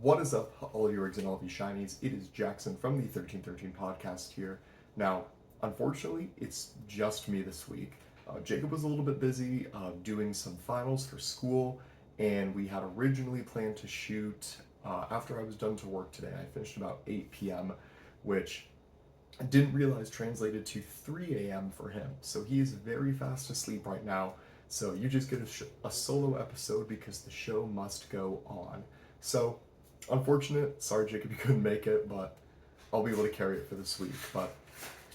What is up, all you rigs and all of you shinies? It is Jackson from the 1313 podcast here. Now, unfortunately, it's just me this week. Jacob was a little bit busy doing some finals for school, and we had originally planned to shoot after I was done to work today. I finished about 8 p.m., which I didn't realize translated to 3 a.m. for him. So he is very fast asleep right now. So you just get a solo episode because the show must go on. So, unfortunate. Sorry, Jacob, you couldn't make it, but I'll be able to carry it for this week. But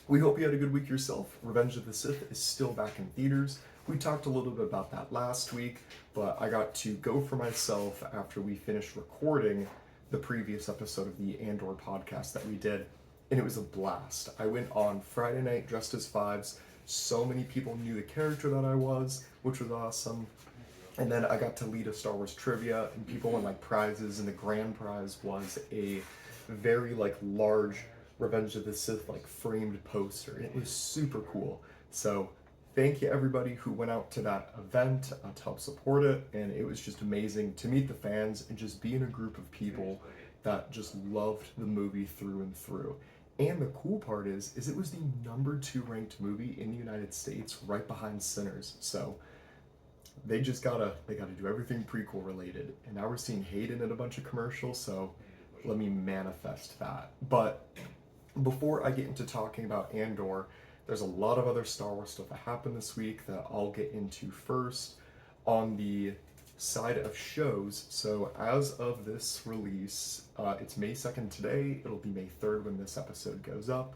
we hope you had a good week yourself. Revenge of the Sith is still back in theaters. We talked a little bit about that last week, but I got to go for myself after we finished recording the previous episode of the Andor podcast that we did, and it was a blast. I went on Friday night dressed as Fives. So many people knew the character that I was, which was awesome. And then I got to lead a Star Wars trivia, and people won like prizes, and the grand prize was a very like large Revenge of the Sith like framed poster. It was super cool. So thank you everybody who went out to that event to help support it, and it was just amazing to meet the fans and just be in a group of people that just loved the movie through and through. And the cool part is it was the number 2 ranked movie in the United States, right behind Sinners. So they gotta do everything prequel related. And now we're seeing Hayden in a bunch of commercials, so let me manifest that. But before I get into talking about Andor, there's a lot of other Star Wars stuff that happened this week that I'll get into first. On the side of shows, so as of this release, it's May 2nd today. It'll be May 3rd when this episode goes up.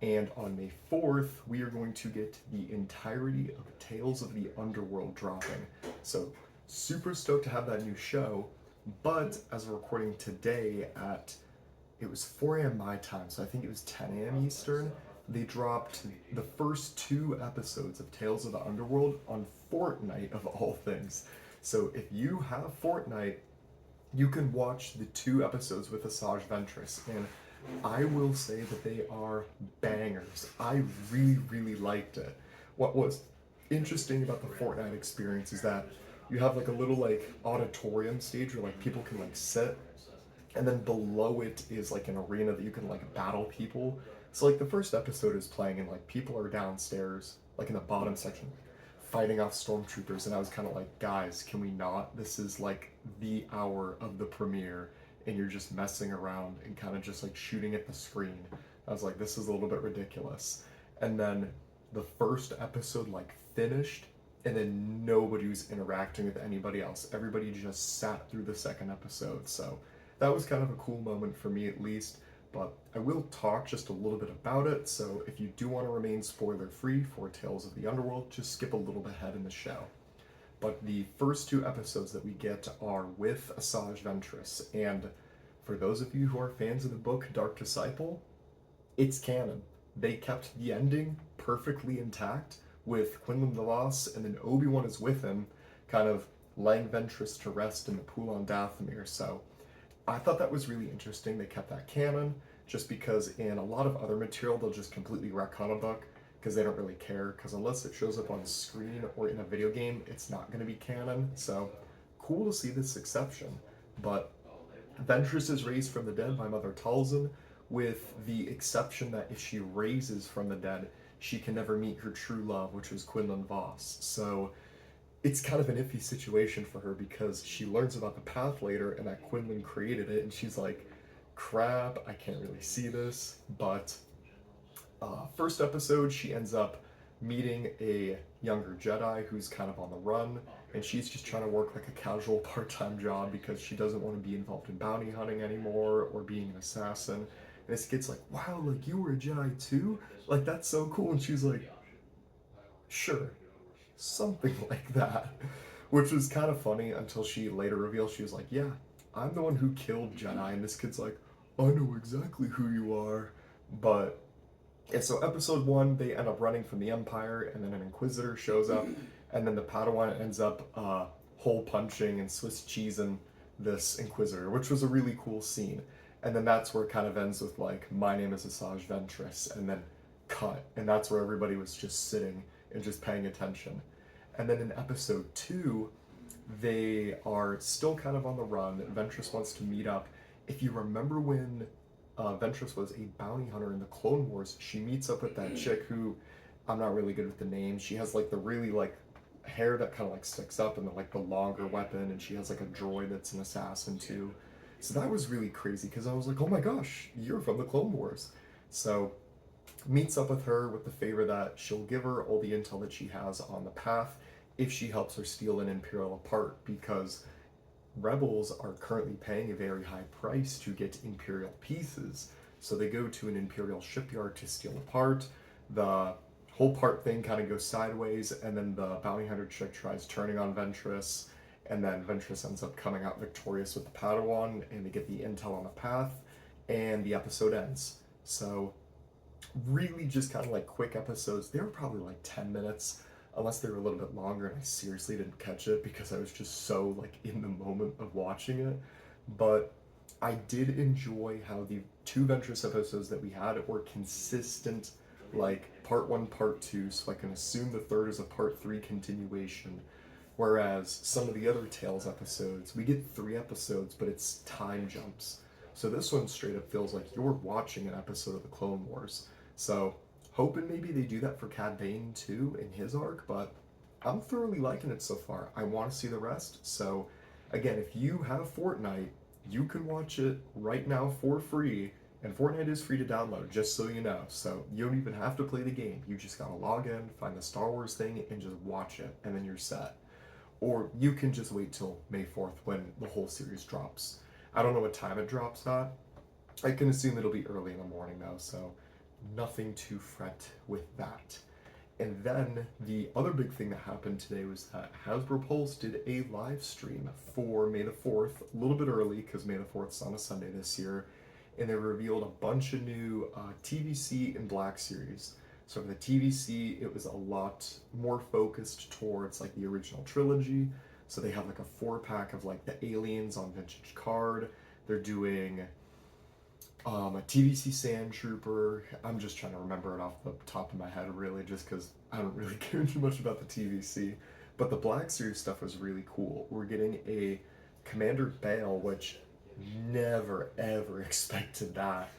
And on May 4th, we are going to get the entirety of Tales of the Underworld dropping. So, super stoked to have that new show. But as we're recording today it was 4 a.m. my time, so I think it was 10 a.m. Eastern, they dropped the first 2 episodes of Tales of the Underworld on Fortnite, of all things. So if you have Fortnite, you can watch the 2 episodes with Asajj Ventress, and I will say that they are bangers. I really, really liked it. What was interesting about the Fortnite experience is that you have like a little like auditorium stage where like people can like sit, and then below it is like an arena that you can like battle people. So like the first episode is playing and like people are downstairs, like in the bottom section, fighting off stormtroopers, and I was kind of like, guys, can we not? This is like the hour of the premiere, and you're just messing around and kind of just like shooting at the screen. I was like, this is a little bit ridiculous. And then the first episode like finished, and then nobody was interacting with anybody else. Everybody just sat through the second episode. So that was kind of a cool moment for me, at least. But I will talk just a little bit about it, so if you do want to remain spoiler-free for Tales of the Underworld, just skip a little bit ahead in the show. But the first 2 episodes that we get are with Asajj Ventress, and for those of you who are fans of the book Dark Disciple, it's canon. They kept the ending perfectly intact with Quinlan Vos, and then Obi-Wan is with him, kind of laying Ventress to rest in the pool on Dathomir. So I thought that was really interesting. They kept that canon, just because in a lot of other material they'll just completely retcon a book because they don't really care, because unless it shows up on screen or in a video game, it's not going to be canon. So cool to see this exception. But Ventress is raised from the dead by Mother Talzin, with the exception that if she raises from the dead, she can never meet her true love, which is Quinlan Vos. So it's kind of an iffy situation for her because she learns about the path later and that Quinlan created it, and she's like, crap, I can't really see this. But first episode, she ends up meeting a younger Jedi who's kind of on the run, and she's just trying to work like a casual part-time job because she doesn't want to be involved in bounty hunting anymore or being an assassin. And this kid's like, wow, like you were a Jedi too? Like that's so cool. And she's like, sure. Something like that, which was kind of funny until she later revealed she was like, yeah, I'm the one who killed Jedi, and this kid's like, I know exactly who you are. But yeah, so episode 1, they end up running from the Empire, and then an Inquisitor shows up, and then the Padawan ends up hole punching and Swiss cheesing this Inquisitor, which was a really cool scene. And then that's where it kind of ends with like, my name is Asajj Ventress, and then cut, and that's where everybody was just sitting and just paying attention. And then in episode 2, they are still kind of on the run. Ventress wants to meet up if you remember when Ventress was a bounty hunter in the Clone Wars, she meets up with that chick who, I'm not really good with the name. She has like the really like hair that kind of like sticks up and like the longer weapon, and she has like a droid that's an assassin too. So that was really crazy because I was like, oh my gosh, you're from the Clone Wars. So meets up with her with the favor that she'll give her all the intel that she has on the path if she helps her steal an Imperial apart, because rebels are currently paying a very high price to get Imperial pieces. So they go to an Imperial shipyard to steal a part. The whole part thing kind of goes sideways, and then the bounty hunter chick tries turning on Ventress, and then Ventress ends up coming out victorious with the Padawan, and they get the intel on the path, and the episode ends. So really just kind of like quick episodes. They were probably like 10 minutes, unless they were a little bit longer, and I seriously didn't catch it because I was just so like in the moment of watching it. But I did enjoy how the two Ventress episodes that we had were consistent, like part one, part two, so I can assume the third is a part three continuation. Whereas some of the other Tales episodes, we get 3 episodes, but it's time jumps. So this one straight up feels like you're watching an episode of the Clone Wars. So hoping maybe they do that for Cad Bane too in his arc, but I'm thoroughly liking it so far. I want to see the rest. So again, if you have Fortnite, you can watch it right now for free. And Fortnite is free to download, just so you know. So you don't even have to play the game. You just gotta log in, find the Star Wars thing, and just watch it, and then you're set. Or you can just wait till May 4th when the whole series drops. I don't know what time it drops at. I can assume it'll be early in the morning though, so nothing to fret with that. And then the other big thing that happened today was that Hasbro Pulse did a live stream for May the 4th, a little bit early because May the 4th is on a Sunday this year, and they revealed a bunch of new TVC and Black Series. So for the TVC, it was a lot more focused towards like the original trilogy. So they have like a 4-pack of like the aliens on vintage card. They're doing a TVC Sand Trooper. I'm just trying to remember it off the top of my head, really, just because I don't really care too much about the TVC. But the Black Series stuff was really cool. We're getting a Commander Bale, which never ever expected that.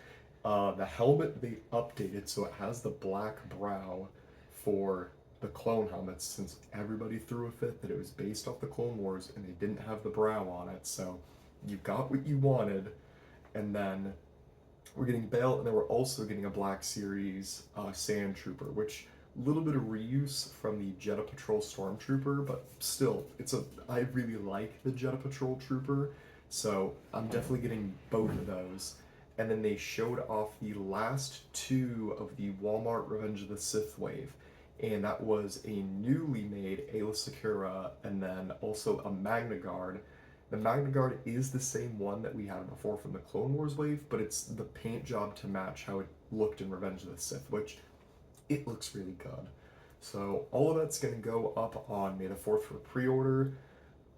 The helmet they updated so it has the black brow for the clone helmets, since everybody threw a fit that it was based off the Clone Wars and they didn't have the brow on it. So you got what you wanted, and then we're getting Bale, and then we're also getting a Black Series Sand Trooper, which a little bit of reuse from the Jedha Patrol Stormtrooper, but still, I really like the Jedha Patrol Trooper, so I'm definitely getting both of those. And then they showed off the last 2 of the Walmart Revenge of the Sith wave, and that was a newly made Aayla Secura, and then also a Magna Guard. The Magna Guard is the same one that we had before from the Clone Wars wave, but it's the paint job to match how it looked in Revenge of the Sith, which it looks really good. So all of that's going to go up on May the 4th for pre-order.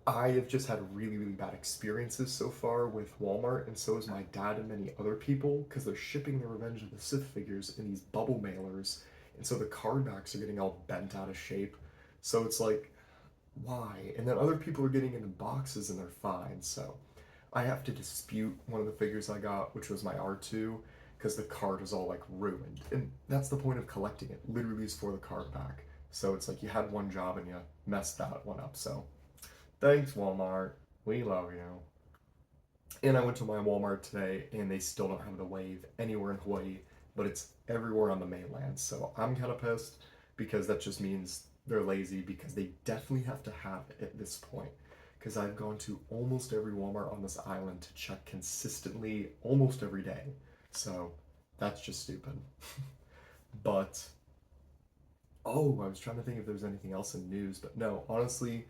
I have just had really, really bad experiences so far with Walmart, and so has my dad and many other people, because they're shipping the Revenge of the Sith figures in these bubble mailers, and so the card backs are getting all bent out of shape. So it's like, why? And then other people are getting into boxes and they're fine. So I have to dispute one of the figures I got, which was my R2, because the card is all like ruined. And that's the point of collecting it. Literally is for the card back. So it's like you had one job and you messed that one up. So thanks, Walmart. We love you. And I went to my Walmart today and they still don't have the wave anywhere in Hawaii, but it's everywhere on the mainland. So I'm kind of pissed because that just means they're lazy, because they definitely have to have it at this point. Because I've gone to almost every Walmart on this island to check consistently almost every day. So that's just stupid. But, oh, I was trying to think if there was anything else in news, but no, honestly,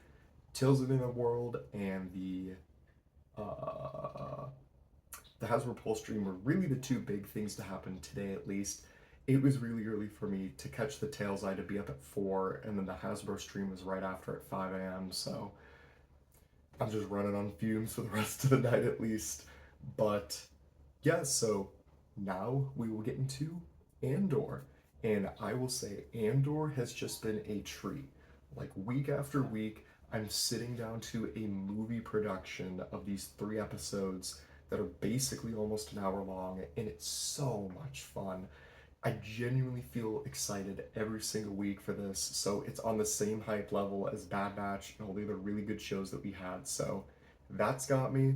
Tales of the Underworld and the Hasbro Pulse stream were really the 2 big things to happen today, at least. It was really early for me to catch the Tales. I had to be up at 4, and then the Hasbro stream was right after at 5 a.m., so I'm just running on fumes for the rest of the night at least. But yeah, so now we will get into Andor. And I will say, Andor has just been a treat. Like, week after week, I'm sitting down to a movie production of these 3 episodes that are basically almost an hour long, and it's so much fun. I genuinely feel excited every single week for this, so it's on the same hype level as Bad Batch and all the other really good shows that we had, so that's got me.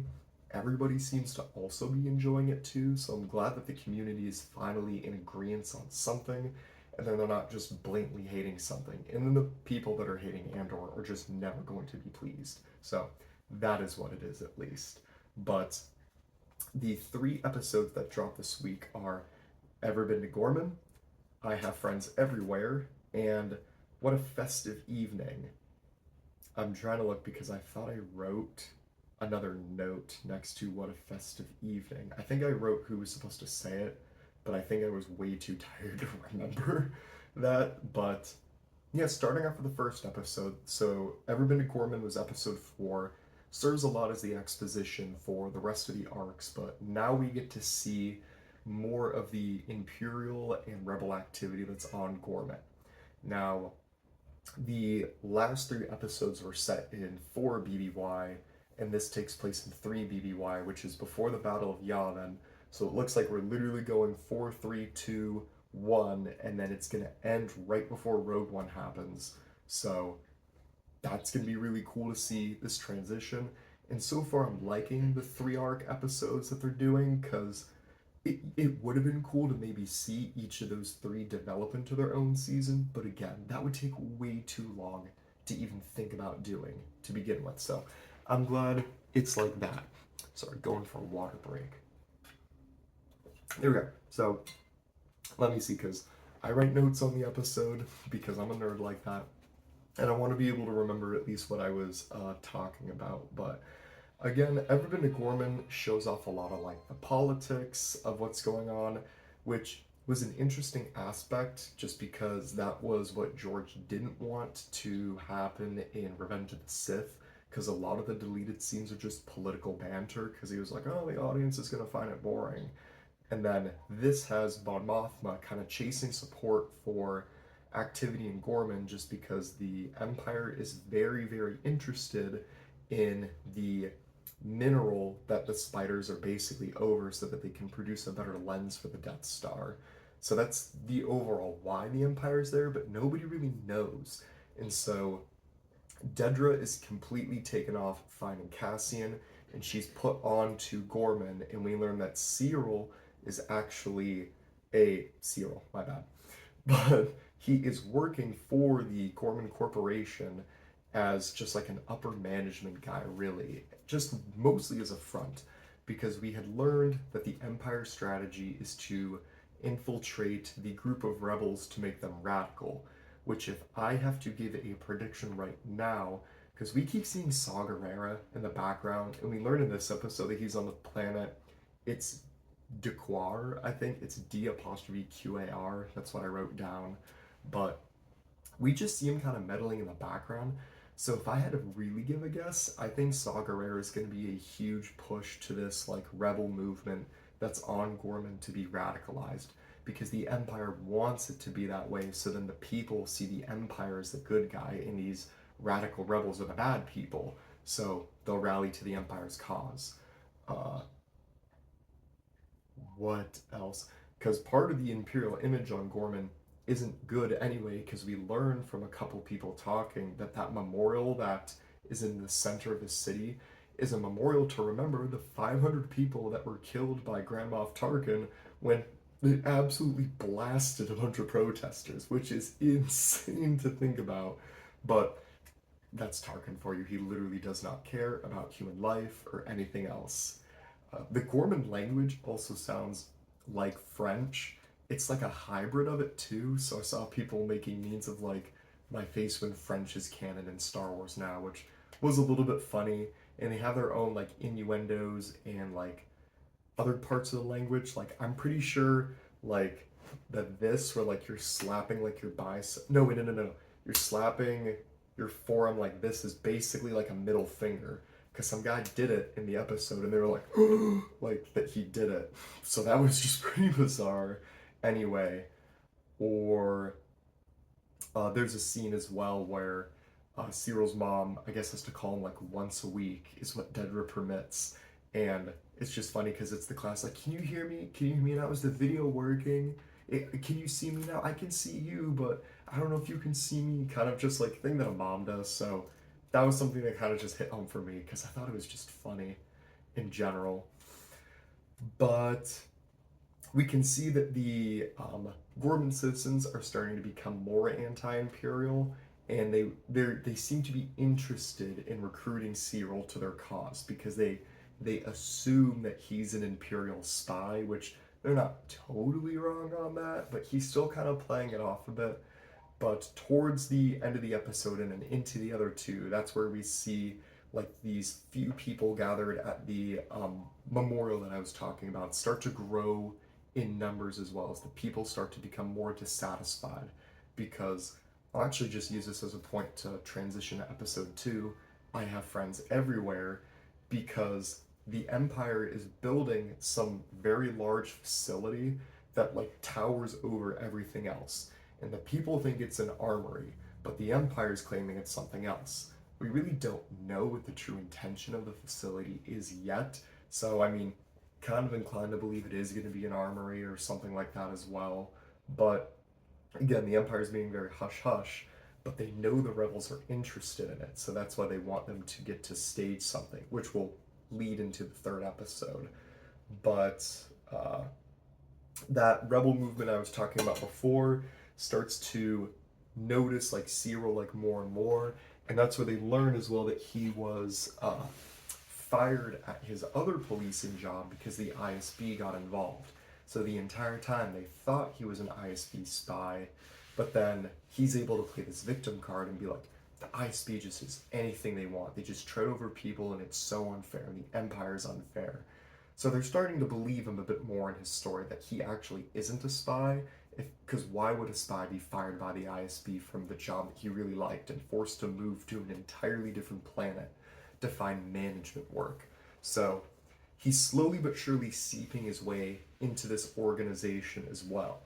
Everybody seems to also be enjoying it too, so I'm glad that the community is finally in agreement on something, and then they're not just blatantly hating something. And then the people that are hating Andor are just never going to be pleased. So that is what it is, at least. But the 3 episodes that dropped this week are Ever Been to Ghorman? I Have Friends Everywhere, and What a Festive Evening. I'm trying to look because I thought I wrote another note next to What a Festive Evening. I think I wrote who was supposed to say it, but I think I was way too tired to remember that. But yeah, starting off with the first episode. So, Ever Been to Ghorman was episode 4. Serves a lot as the exposition for the rest of the arcs, but now we get to see more of the Imperial and Rebel activity that's on Ghorman. Now, the last 3 episodes were set in 4 BBY, and this takes place in 3 BBY, which is before the Battle of Yavin. So it looks like we're literally going 4, 3, 2, 1, and then it's going to end right before Rogue One happens. So that's going to be really cool to see this transition. And so far, I'm liking the 3 arc episodes that they're doing, because it would have been cool to maybe see each of those 3 develop into their own season, but again, that would take way too long to even think about doing to begin with. So I'm glad it's like that. Sorry, going for a water break. There we go. So let me see, because I write notes on the episode because I'm a nerd like that, and I want to be able to remember at least what I was talking about. But again, Ever Been to Ghorman shows off a lot of like the politics of what's going on, which was an interesting aspect just because that was what George didn't want to happen in Revenge of the Sith, because a lot of the deleted scenes are just political banter, because he was like, oh, the audience is going to find it boring. And then this has Mon Mothma kind of chasing support for activity in Ghorman, just because the Empire is very, very interested in the mineral that the spiders are basically over, so that they can produce a better lens for the Death Star. So that's the overall why the Empire's there, but nobody really knows. And so Dedra is completely taken off finding Cassian, and she's put on to Ghorman, and we learn that Cyril is actually Cyril, my bad. But he is working for the Ghorman Corporation as just like an upper management guy, really, just mostly as a front, because we had learned that the Empire strategy is to infiltrate the group of rebels to make them radical, which, if I have to give a prediction right now, because we keep seeing Saw Gerrera in the background, and we learn in this episode that he's on the planet, it's Dequar, I think, it's D''QAR, that's what I wrote down, but we just see him kind of meddling in the background. So if I had to really give a guess, I think Saw Gerrera is going to be a huge push to this like rebel movement that's on Ghorman to be radicalized, because the Empire wants it to be that way, so then the people see the Empire as the good guy and these radical rebels are the bad people, so they'll rally to the Empire's cause. Uh, what else? Because part of the Imperial image on Ghorman isn't good anyway, because we learn from a couple people talking that that memorial that is in the center of the city is a memorial to remember the 500 people that were killed by Grand Moff Tarkin when it absolutely blasted a bunch of protesters, which is insane to think about. But that's Tarkin for you. He literally does not care about human life or anything else. The Ghorman language also sounds like French. It's like a hybrid of it too. So I saw people making memes of like my face when French is canon in Star Wars now, which was a little bit funny. And they have their own like innuendos and like other parts of the language. Like I'm pretty sure like that this where like you're slapping like your bicep. No, wait, no. You're slapping your forearm like this is basically like a middle finger, because some guy did it in the episode and they were like, like that he did it. So that was just pretty bizarre. Anyway, or there's a scene as well where Cyril's mom, I guess, has to call him like once a week, is what Dedra permits. And it's just funny because it's the class like, can you hear me? Can you hear me now? Is the video working? Can you see me now? I can see you, but I don't know if you can see me. Kind of just like thing that a mom does. So that was something that kind of just hit home for me because I thought it was just funny in general. But we can see that the Ghorman citizens are starting to become more anti-imperial, and they seem to be interested in recruiting Cyril to their cause because they assume that he's an imperial spy, which they're not totally wrong on that, but he's still kind of playing it off a bit. But towards the end of the episode and then into the other two, that's where we see like these few people gathered at the memorial that I was talking about start to grow in numbers as well as the people start to become more dissatisfied because I'll actually just use this as a point to transition to episode 2. I have friends everywhere because the Empire is building some very large facility that like towers over everything else. And the people think it's an armory, but the Empire is claiming it's something else. We really don't know what the true intention of the facility is yet. So, I mean, kind of inclined to believe it is going to be an armory or something like that as well. But again, the Empire's being very hush hush, but they know the rebels are interested in it. So that's why they want them to get to stage something, which will lead into the third episode. But that rebel movement I was talking about before starts to notice like Cyril like more and more, and that's where they learn as well that he was fired at his other policing job because the ISB got involved. So the entire time they thought he was an ISB spy, but then he's able to play this victim card and be like, the ISB just is anything they want. They just tread over people and it's so unfair. The Empire's unfair. So they're starting to believe him a bit more in his story that he actually isn't a spy. Because why would a spy be fired by the ISB from the job that he really liked and forced to move to an entirely different planet to find management work? So he's slowly but surely seeping his way into this organization as well.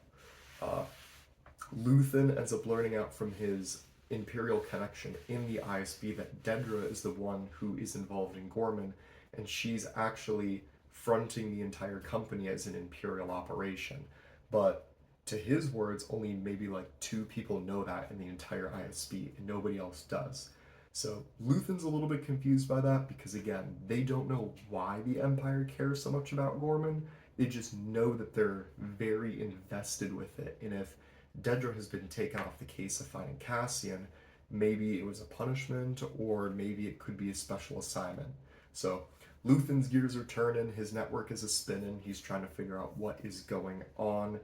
Luthen ends up learning out from his Imperial connection in the ISB that Dedra is the one who is involved in Ghorman, and she's actually fronting the entire company as an Imperial operation. But to his words, only maybe like 2 people know that in the entire ISB, and nobody else does. So Luthen's a little bit confused by that because, again, they don't know why the Empire cares so much about Ghorman. They just know that they're very invested with it. And if Dedra has been taken off the case of finding Cassian, maybe it was a punishment or maybe it could be a special assignment. So Luthen's gears are turning, his network is a spinning, he's trying to figure out what is going on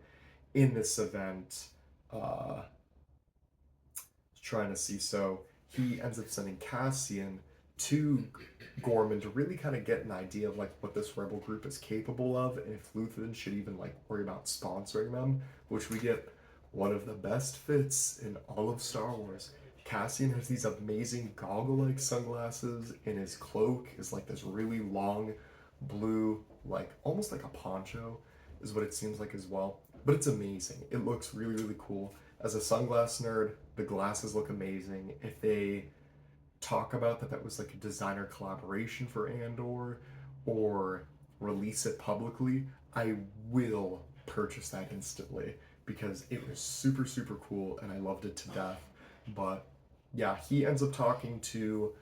in this event. Trying to see, so he ends up sending Cassian to Ghorman to really kind of get an idea of like what this rebel group is capable of and if Luthen should even like worry about sponsoring them, which we get one of the best fits in all of Star Wars. Cassian has these amazing goggle-like sunglasses, and his cloak is like this really long blue, like almost like a poncho is what it seems like as well. But it's amazing. It looks really, really cool. As a sunglass nerd, the glasses look amazing. If they talk about that was like a designer collaboration for Andor or release it publicly, I will purchase that instantly because it was super, super cool and I loved it to death. But yeah, he ends up talking to,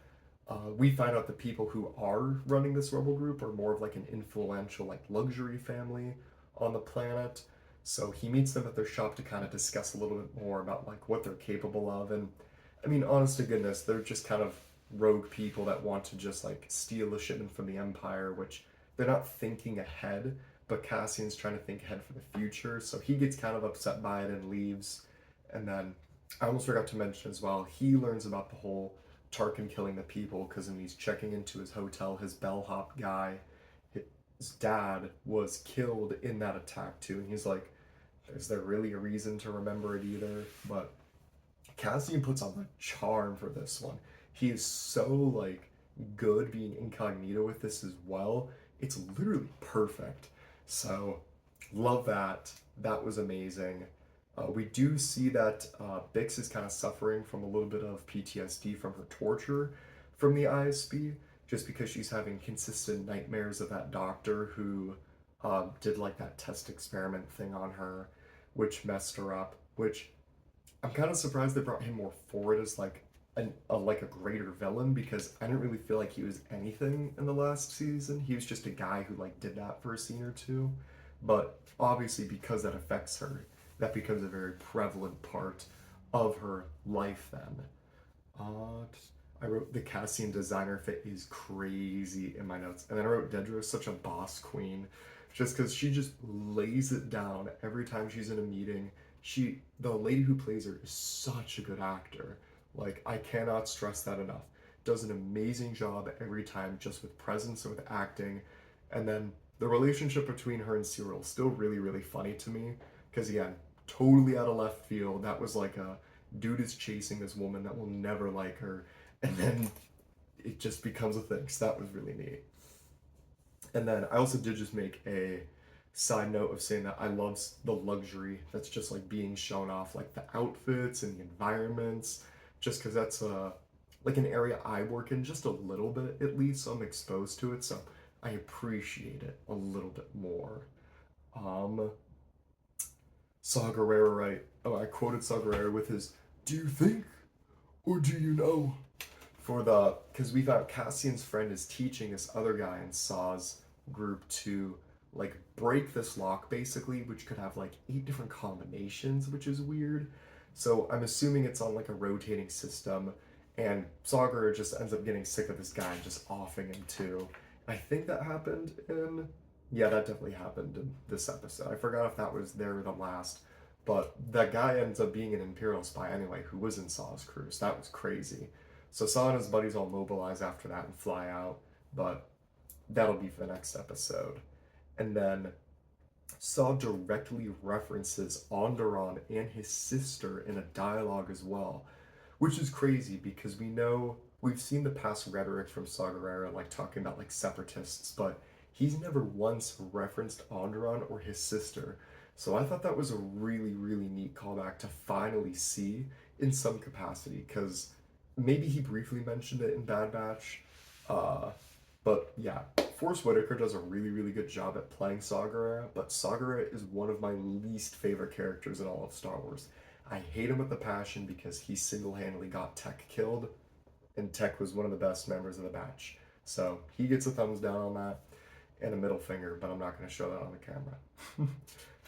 we find out the people who are running this rebel group are more of like an influential, like luxury family on the planet. So he meets them at their shop to kind of discuss a little bit more about like what they're capable of. And I mean, honest to goodness, they're just kind of rogue people that want to just like steal a shipment from the Empire, which they're not thinking ahead, but Cassian's trying to think ahead for the future. So he gets kind of upset by it and leaves. And then I almost forgot to mention as well, he learns about the whole Tarkin killing the people because when he's checking into his hotel, his bellhop guy, his dad was killed in that attack too. And he's like, is there really a reason to remember it either? But Cassian puts on the charm for this one. He is so like good being incognito with this as well. It's literally perfect. So love that. That was amazing. We do see that Bix is kind of suffering from a little bit of PTSD from her torture from the ISB. just because she's having consistent nightmares of that doctor who did like that test experiment thing on her, which messed her up. Which I'm kind of surprised they brought him more forward as like a greater villain, because I didn't really feel like he was anything in the last season. He was just a guy who like did that for a scene or two, but obviously because that affects her, that becomes a very prevalent part of her life then. Uh, I wrote the Cassian designer fit is crazy in my notes, and then I wrote Dedra is such a boss queen, just because she just lays it down every time she's in a meeting. The lady who plays her is such a good actor. Like, I cannot stress that enough. Does an amazing job every time, just with presence and with acting. And then the relationship between her and Cyril is still really, really funny to me. Because again, totally out of left field. That was like a dude is chasing this woman that will never like her, and then it just becomes a thing. So that was really neat. And then I also did just make a side note of saying that I love the luxury that's just like being shown off, like the outfits and the environments, just because that's like an area I work in just a little bit at least, so I'm exposed to it, so I appreciate it a little bit more. Um, Saw Gerrera, right? Oh, I quoted Saw Gerrera with his "Do you think or do you know?" For the because we found Cassian's friend is teaching this other guy in Saw's group to like break this lock basically, which could have like 8 different combinations, which is weird. So I'm assuming it's on like a rotating system, and Sagar just ends up getting sick of this guy and just offing him too. I think that happened in yeah, that definitely happened in this episode. I forgot if that was there or the last, but that guy ends up being an Imperial spy anyway, who was in Saw's crew. So that was crazy. So Saw and his buddies all mobilize after that and fly out, but that'll be for the next episode. And then Saw directly references Onderon and his sister in a dialogue as well, which is crazy because we've seen the past rhetoric from Saw Gerrera, like talking about like separatists, but he's never once referenced Onderon or his sister. So I thought that was a really, really neat callback to finally see in some capacity, because maybe he briefly mentioned it in Bad Batch. Uh, but yeah, Forrest Whitaker does a really, really good job at playing Saw Gerrera, but Saw Gerrera is one of my least favorite characters in all of Star Wars. I hate him with a passion because he single-handedly got Tech killed, and Tech was one of the best members of the batch. So he gets a thumbs down on that and a middle finger, but I'm not going to show that on the camera.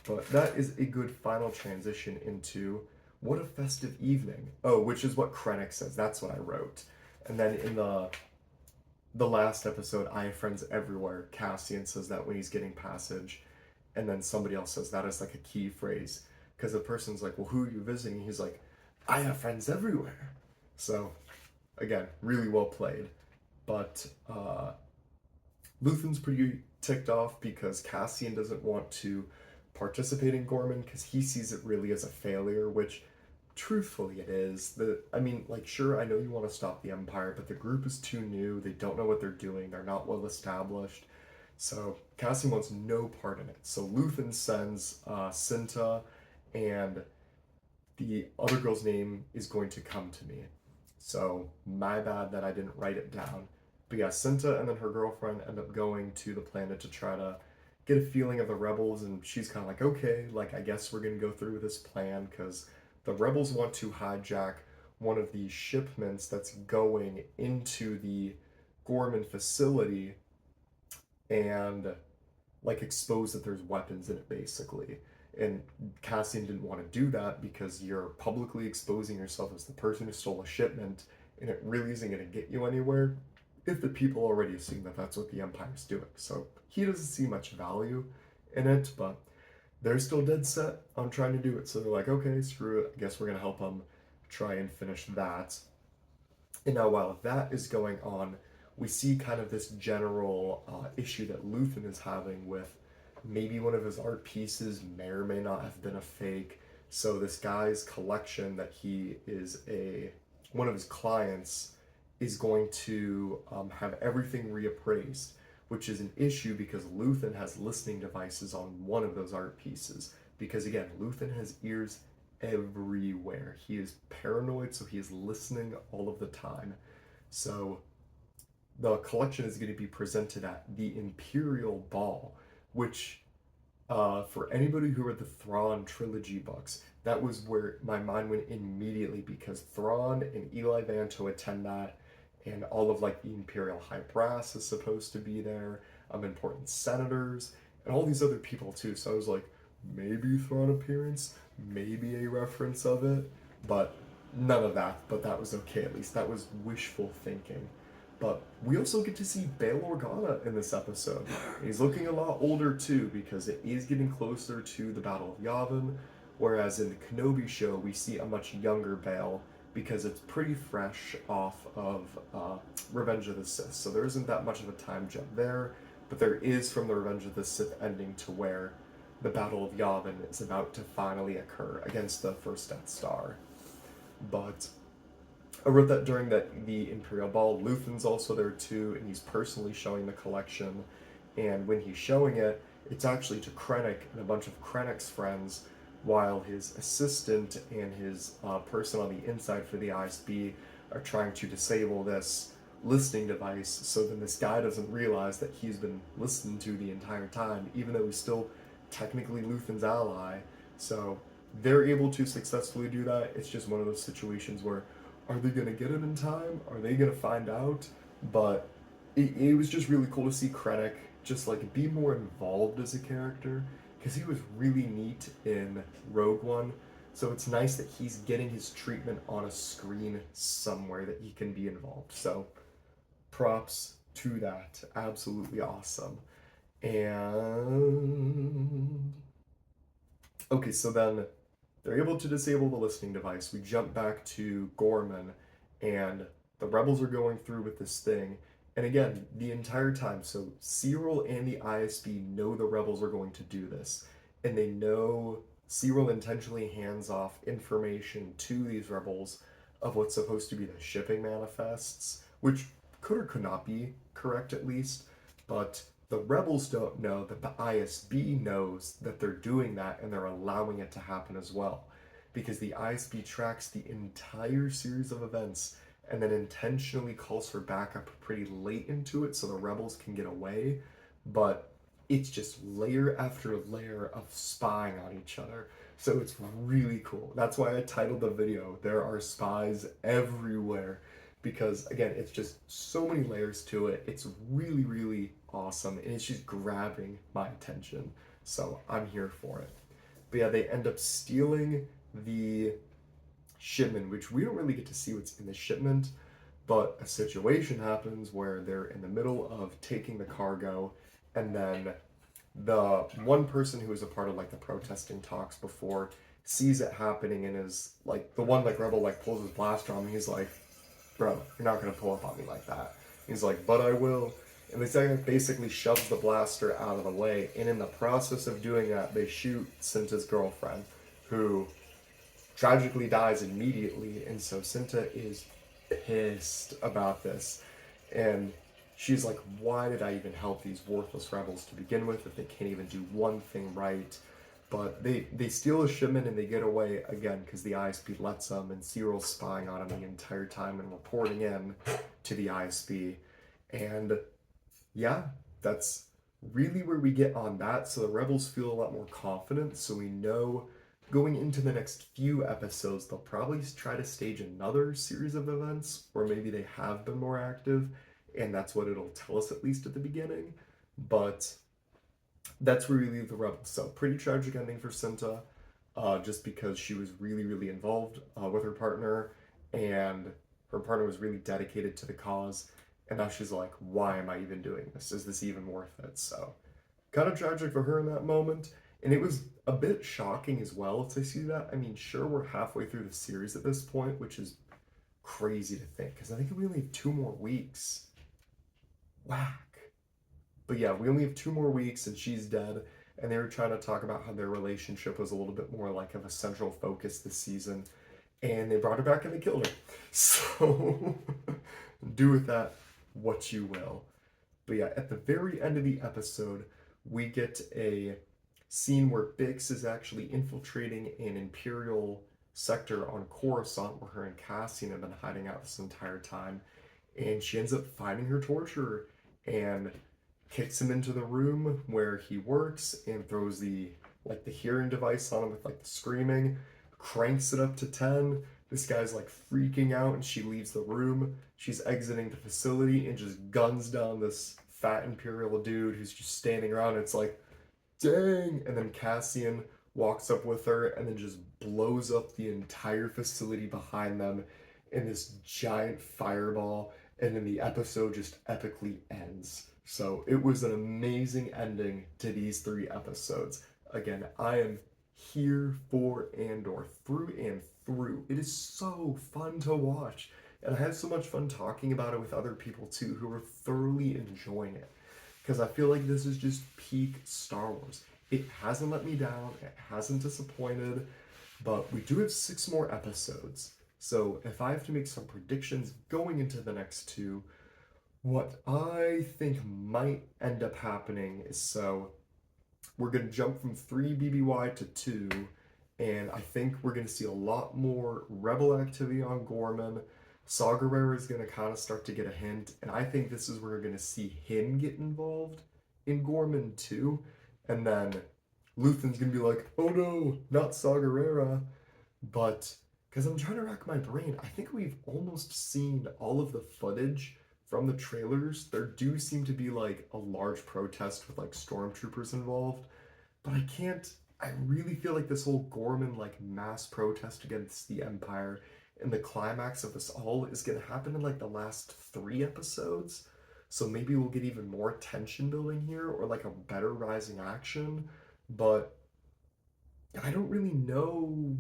But that is a good final transition into what a festive evening. Oh, which is what Krennic says. That's what I wrote. And then in the last episode, I have friends everywhere, Cassian says that when he's getting passage, and then somebody else says that as like a key phrase, because the person's like, well, who are you visiting? He's like, I have friends everywhere. So again, really well played. But Luthen's pretty ticked off because Cassian doesn't want to participate in Ghorman because he sees it really as a failure, which truthfully it is. I mean, like, sure, I know you want to stop the Empire, but the group is too new, they don't know what they're doing, they're not well established, so Cassian wants no part in it. So Luthen sends Cinta, and the other girl's name is going to come to me, so my bad that I didn't write it down. But yeah, Cinta and then her girlfriend end up going to the planet to try to get a feeling of the rebels, and she's kind of like, okay, like, I guess we're gonna go through with this plan because the rebels want to hijack one of the shipments that's going into the Ghorman facility and like expose that there's weapons in it basically. And Cassian didn't want to do that because you're publicly exposing yourself as the person who stole a shipment, and it really isn't going to get you anywhere if the people already assume that that's what the Empire's doing. So he doesn't see much value in it, but they're still dead set on trying to do it. So they're like, okay, screw it. I guess we're going to help them try and finish that. And now, while that is going on, we see kind of this general issue that Luthen is having with maybe one of his art pieces may or may not have been a fake. So this guy's collection that he is one of his clients is going to have everything reappraised, which is an issue because Luthen has listening devices on one of those art pieces. Because again, Luthen has ears everywhere. He is paranoid, so he is listening all of the time. So the collection is going to be presented at the Imperial Ball, which for anybody who read the Thrawn trilogy books, that was where my mind went immediately, because Thrawn and Eli Vanto attend that, and all of like the Imperial High Brass is supposed to be there, important senators, and all these other people too. So I was like, maybe Thrawn appearance, maybe a reference of it, but none of that. But that was okay, at least. That was wishful thinking. But we also get to see Bail Organa in this episode. He's looking a lot older too, because it is getting closer to the Battle of Yavin, whereas in the Kenobi show we see a much younger Bail, because it's pretty fresh off of Revenge of the Sith. So there isn't that much of a time jump there, but there is from the Revenge of the Sith ending to where the Battle of Yavin is about to finally occur against the first Death Star. But I wrote that during the Imperial Ball, Luthen's also there too, and he's personally showing the collection. And when he's showing it, it's actually to Krennic and a bunch of Krennic's friends, while his assistant and his person on the inside for the ISB are trying to disable this listening device, so then this guy doesn't realize that he's been listened to the entire time, even though he's still technically Luthen's ally. So they're able to successfully do that. It's just one of those situations where, are they going to get it in time? Are they going to find out? But it was just really cool to see Krennic just like be more involved as a character, because he was really neat in Rogue One. So it's nice that he's getting his treatment on a screen somewhere that he can be involved. So props to that. Absolutely awesome. And okay, so then they're able to disable the listening device. We jump back to Ghorman, and the rebels are going through with this thing. And again, the entire time, so Cyril and the ISB know the rebels are going to do this. And they know Cyril intentionally hands off information to these rebels of what's supposed to be the shipping manifests, which could or could not be correct at least. But the rebels don't know that the ISB knows that they're doing that, and they're allowing it to happen as well. Because the ISB tracks the entire series of events and then intentionally calls for backup pretty late into it so the rebels can get away. But it's just layer after layer of spying on each other. So it's really cool. That's why I titled the video, "There Are Spies Everywhere." Because again, it's just so many layers to it. It's really, really awesome, and it's just grabbing my attention. So I'm here for it. But yeah, they end up stealing the shipment, which we don't really get to see what's in the shipment, but a situation happens where they're in the middle of taking the cargo, and then the one person who was a part of like the protesting talks before sees it happening and is like, the one like rebel like pulls his blaster on him. He's like, bro, you're not gonna pull up on me like that. He's like, but I will. And the second basically shoves the blaster out of the way, and in the process of doing that, they shoot Cinta's girlfriend, who tragically dies immediately. And so Cinta is pissed about this, and she's like, why did I even help these worthless rebels to begin with if they can't even do one thing right? But they steal a shipment and they get away again because the ISB lets them, and Cyril's spying on them the entire time and reporting in to the ISB. And yeah, that's really where we get on that. So the rebels feel a lot more confident. So we know going into the next few episodes, they'll probably try to stage another series of events, or maybe they have been more active, and that's what it'll tell us at least at the beginning. But that's where we leave the rebels. So pretty tragic ending for Cinta, just because she was really, really involved with her partner, and her partner was really dedicated to the cause. And now she's like, why am I even doing this? Is this even worth it? So kind of tragic for her in that moment. And it was a bit shocking as well to see that. I mean, sure, we're halfway through the series at this point, which is crazy to think, because I think we only have 2 more weeks. Whack. But yeah, we only have 2 more weeks and she's dead. And they were trying to talk about how their relationship was a little bit more like of a central focus this season. And they brought her back and they killed her. So do with that what you will. But yeah, at the very end of the episode, we get a scene where Bix is actually infiltrating an Imperial sector on Coruscant, where her and Cassian have been hiding out this entire time. and she ends up finding her torturer and kicks him into the room where he works and throws the hearing device on him with like the screaming, cranks it up to 10. This guy's like freaking out and she leaves the room. She's exiting the facility and just guns down this fat Imperial dude who's just standing around. It's like, dang. And then Cassian walks up with her and then just blows up the entire facility behind them in this giant fireball. And then the episode just epically ends. So it was an amazing ending to these 3 episodes. Again, I am here for Andor through and through. It is so fun to watch. And I had so much fun talking about it with other people too who are thoroughly enjoying it. Because I feel like this is just peak Star Wars. It hasn't let me down, it hasn't disappointed, but we do have 6 more episodes. So if I have to make some predictions going into the next 2, what I think might end up happening is we're going to jump from 3 BBY to 2, and I think we're going to see a lot more Rebel activity on Ghorman. Saw Gerrera is going to kind of start to get a hint, and I think this is where we're going to see him get involved in Ghorman too. And then Luthen's going to be like, oh no, not Saw Gerrera. But, because I'm trying to rack my brain, I think we've almost seen all of the footage from the trailers. There do seem to be like a large protest with like stormtroopers involved, but I really feel like this whole Ghorman like mass protest against the Empire and the climax of this all is going to happen in like the last 3 episodes. So maybe we'll get even more tension building here or like a better rising action. But I don't really know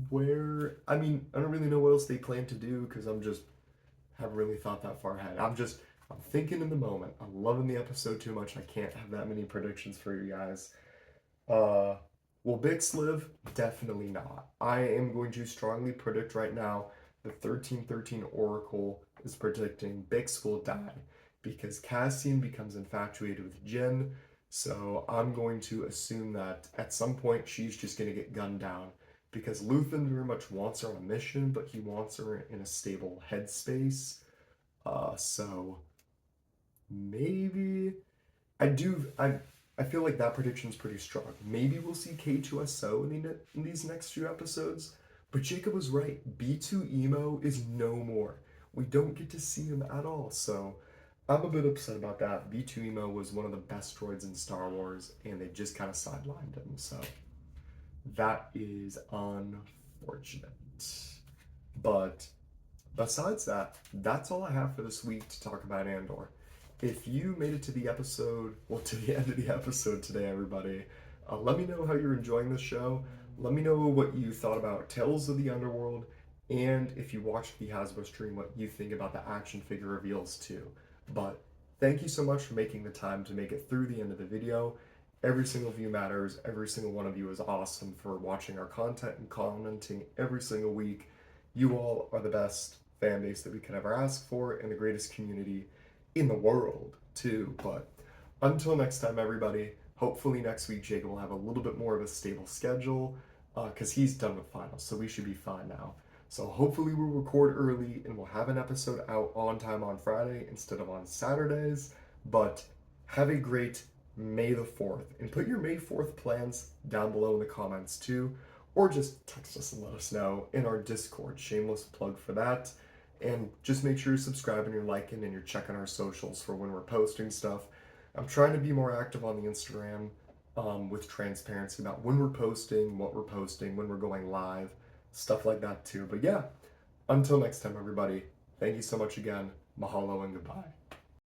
I don't really know what else they plan to do because haven't really thought that far ahead. I'm thinking in the moment. I'm loving the episode too much. I can't have that many predictions for you guys. Will Bix live? Definitely not. I am going to strongly predict right now the 1313 Oracle is predicting Bix will die because Cassian becomes infatuated with Jyn. So I'm going to assume that at some point she's just going to get gunned down because Luthen very much wants her on a mission, but he wants her in a stable headspace. So maybe I feel like that prediction's pretty strong. Maybe we'll see K2SO in these next few episodes, but Jacob was right. B2 Emo is no more. We don't get to see him at all, so I'm a bit upset about that. B2 Emo was one of the best droids in Star Wars, and they just kind of sidelined him, so that is unfortunate. But besides that, that's all I have for this week to talk about Andor. If you made it to the end of the episode today, everybody, let me know how you're enjoying this show. Let me know what you thought about Tales of the Underworld, and if you watched the Hasbro stream, what you think about the action figure reveals too. But thank you so much for making the time to make it through the end of the video. Every single view matters. Every single one of you is awesome for watching our content and commenting every single week. You all are the best fan base that we could ever ask for and the greatest community in the world too. But until next time, everybody, hopefully next week Jacob will have a little bit more of a stable schedule because he's done with finals, so we should be fine now. So hopefully we'll record early and we'll have an episode out on time on Friday instead of on Saturdays. But have a great May the 4th, and put your May 4th plans down below in the comments too, or just text us and let us know in our Discord. Shameless plug for that. And just make sure you're subscribing, you're liking, and you're checking our socials for when we're posting stuff. I'm trying to be more active on the Instagram with transparency about when we're posting, what we're posting, when we're going live, stuff like that too. But yeah, until next time, everybody, thank you so much again. Mahalo and goodbye.